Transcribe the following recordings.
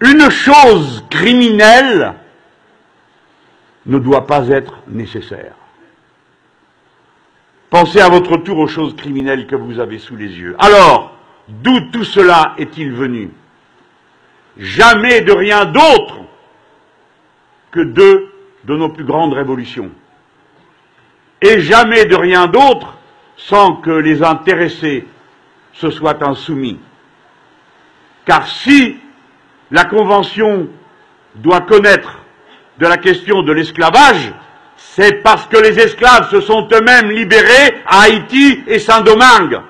Une chose criminelle ne doit pas être nécessaire. Pensez à votre tour aux choses criminelles que vous avez sous les yeux. Alors, d'où tout cela est-il venu? Jamais de rien d'autre que de nos plus grandes révolutions. Et jamais de rien d'autre sans que les intéressés se soient insoumis. Car si la Convention doit connaître de la question de l'esclavage, c'est parce que les esclaves se sont eux-mêmes libérés à Haïti et Saint-Domingue.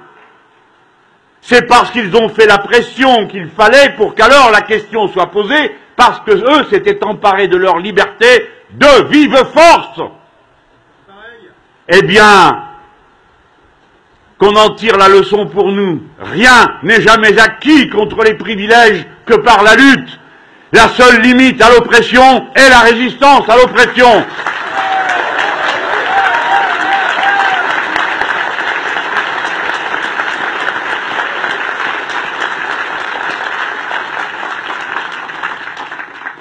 C'est parce qu'ils ont fait la pression qu'il fallait pour qu'alors la question soit posée, parce que eux s'étaient emparés de leur liberté de vive force. Eh bien, qu'on en tire la leçon pour nous. Rien n'est jamais acquis contre les privilèges que par la lutte. La seule limite à l'oppression est la résistance à l'oppression.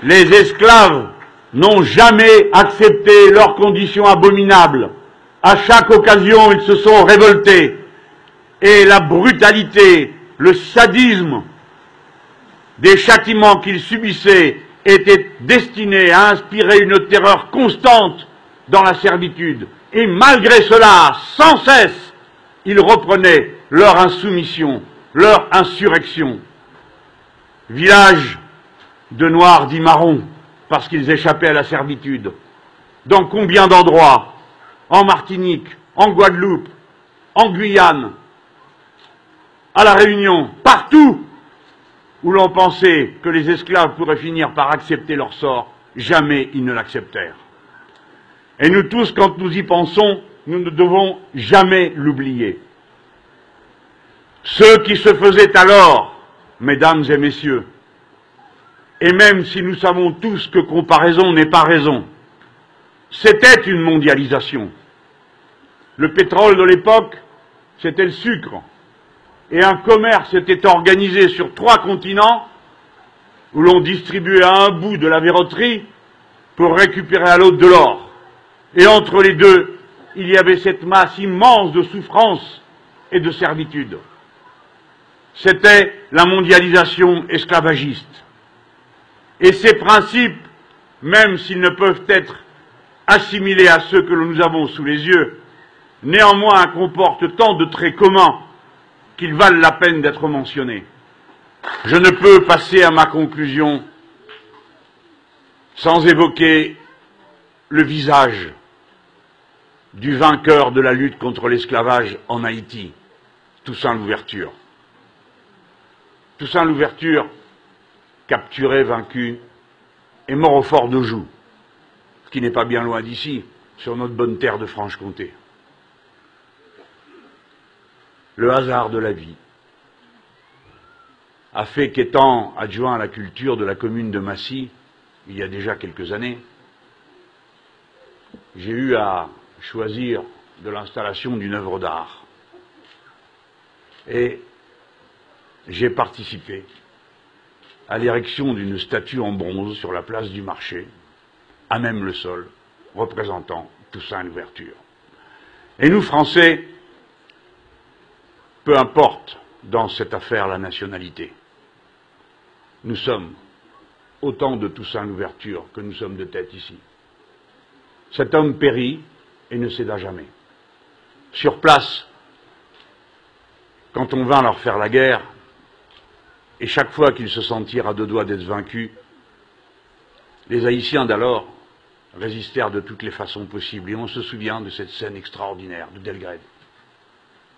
Les esclaves n'ont jamais accepté leurs conditions abominables. À chaque occasion, ils se sont révoltés. Et la brutalité, le sadisme des châtiments qu'ils subissaient étaient destinés à inspirer une terreur constante dans la servitude. Et malgré cela, sans cesse, ils reprenaient leur insoumission, leur insurrection. Village de noirs dits marrons, parce qu'ils échappaient à la servitude. Dans combien d'endroits? En Martinique, en Guadeloupe, en Guyane, à La Réunion, partout où l'on pensait que les esclaves pourraient finir par accepter leur sort, jamais ils ne l'acceptèrent. Et nous tous, quand nous y pensons, nous ne devons jamais l'oublier. Ceux qui se faisaient alors, mesdames et messieurs, et même si nous savons tous que comparaison n'est pas raison, c'était une mondialisation. Le pétrole de l'époque, c'était le sucre. Et un commerce était organisé sur 3 continents où l'on distribuait à un bout de la verroterie pour récupérer à l'autre de l'or. Et entre les deux, il y avait cette masse immense de souffrance et de servitude. C'était la mondialisation esclavagiste. Et ces principes, même s'ils ne peuvent être assimilés à ceux que nous avons sous les yeux, néanmoins comportent tant de traits communs qu'ils valent la peine d'être mentionnés. Je ne peux passer à ma conclusion sans évoquer le visage du vainqueur de la lutte contre l'esclavage en Haïti, Toussaint Louverture. Toussaint Louverture, capturé, vaincu, est mort au fort d'Anjou, ce qui n'est pas bien loin d'ici, sur notre bonne terre de Franche-Comté. Le hasard de la vie a fait qu'étant adjoint à la culture de la commune de Massy, il y a déjà quelques années, j'ai eu à choisir de l'installation d'une œuvre d'art. Et j'ai participé à l'érection d'une statue en bronze sur la place du marché, à même le sol, représentant Toussaint Louverture. Et nous, Français, peu importe dans cette affaire la nationalité, nous sommes autant de Toussaint Louverture que nous sommes de tête ici. Cet homme périt et ne céda jamais. Sur place, quand on vint leur faire la guerre, et chaque fois qu'ils se sentirent à 2 doigts d'être vaincus, les Haïtiens d'alors résistèrent de toutes les façons possibles. Et on se souvient de cette scène extraordinaire de Delgrès.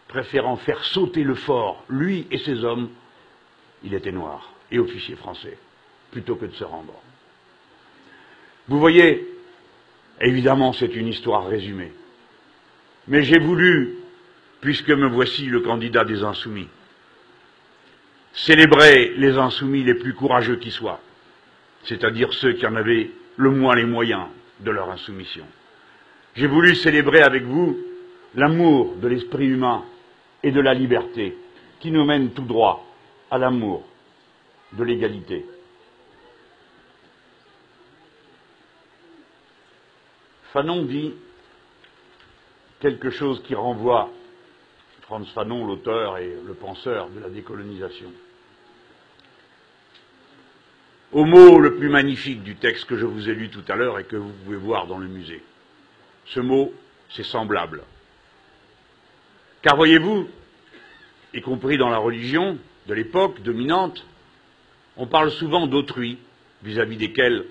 Préférant faire sauter le fort, lui et ses hommes, il était noir et officier français, plutôt que de se rendre. Vous voyez, évidemment c'est une histoire résumée, mais j'ai voulu, puisque me voici le candidat des Insoumis, célébrer les Insoumis les plus courageux qui soient, c'est-à-dire ceux qui en avaient le moins les moyens de leur insoumission. J'ai voulu célébrer avec vous l'amour de l'esprit humain et de la liberté qui nous mène tout droit à l'amour de l'égalité. Fanon dit quelque chose qui renvoie, Frantz Fanon, l'auteur et le penseur de la décolonisation, au mot le plus magnifique du texte que je vous ai lu tout à l'heure et que vous pouvez voir dans le musée. Ce mot, c'est semblable. Car voyez-vous, y compris dans la religion de l'époque dominante, on parle souvent d'autrui vis-à-vis desquels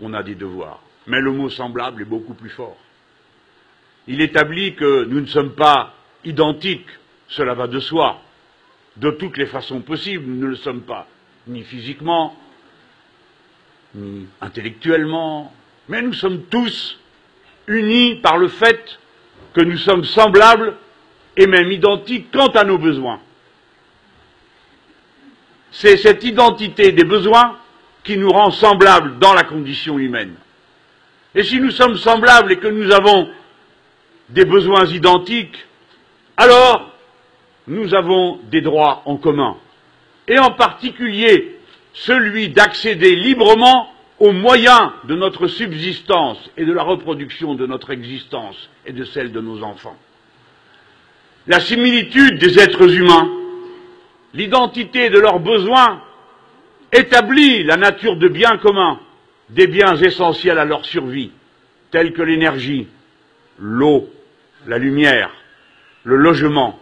on a des devoirs. Mais le mot semblable est beaucoup plus fort. Il établit que nous ne sommes pas identiques, cela va de soi. De toutes les façons possibles, nous ne le sommes pas, ni physiquement, ni intellectuellement, mais nous sommes tous unis par le fait que nous sommes semblables et même identiques quant à nos besoins. C'est cette identité des besoins qui nous rend semblables dans la condition humaine. Et si nous sommes semblables et que nous avons des besoins identiques, alors nous avons des droits en commun, et en particulier celui d'accéder librement aux moyens de notre subsistance et de la reproduction de notre existence et de celle de nos enfants. La similitude des êtres humains, l'identité de leurs besoins, établit la nature de biens communs, des biens essentiels à leur survie, tels que l'énergie, l'eau, la lumière, le logement,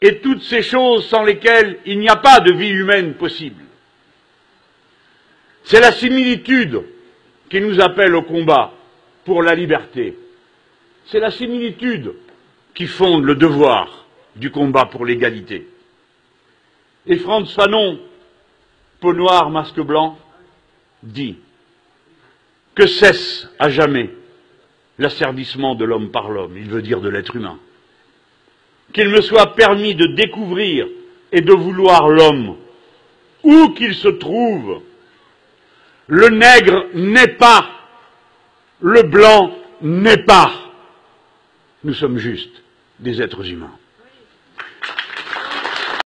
et toutes ces choses sans lesquelles il n'y a pas de vie humaine possible. C'est la similitude qui nous appelle au combat pour la liberté. C'est la similitude qui fonde le devoir du combat pour l'égalité. Et Frantz Fanon, peau noire, masque blanc, dit que cesse à jamais l'asservissement de l'homme par l'homme, il veut dire de l'être humain. Qu'il me soit permis de découvrir et de vouloir l'homme, où qu'il se trouve. Le nègre n'est pas, le blanc n'est pas. Nous sommes juste des êtres humains.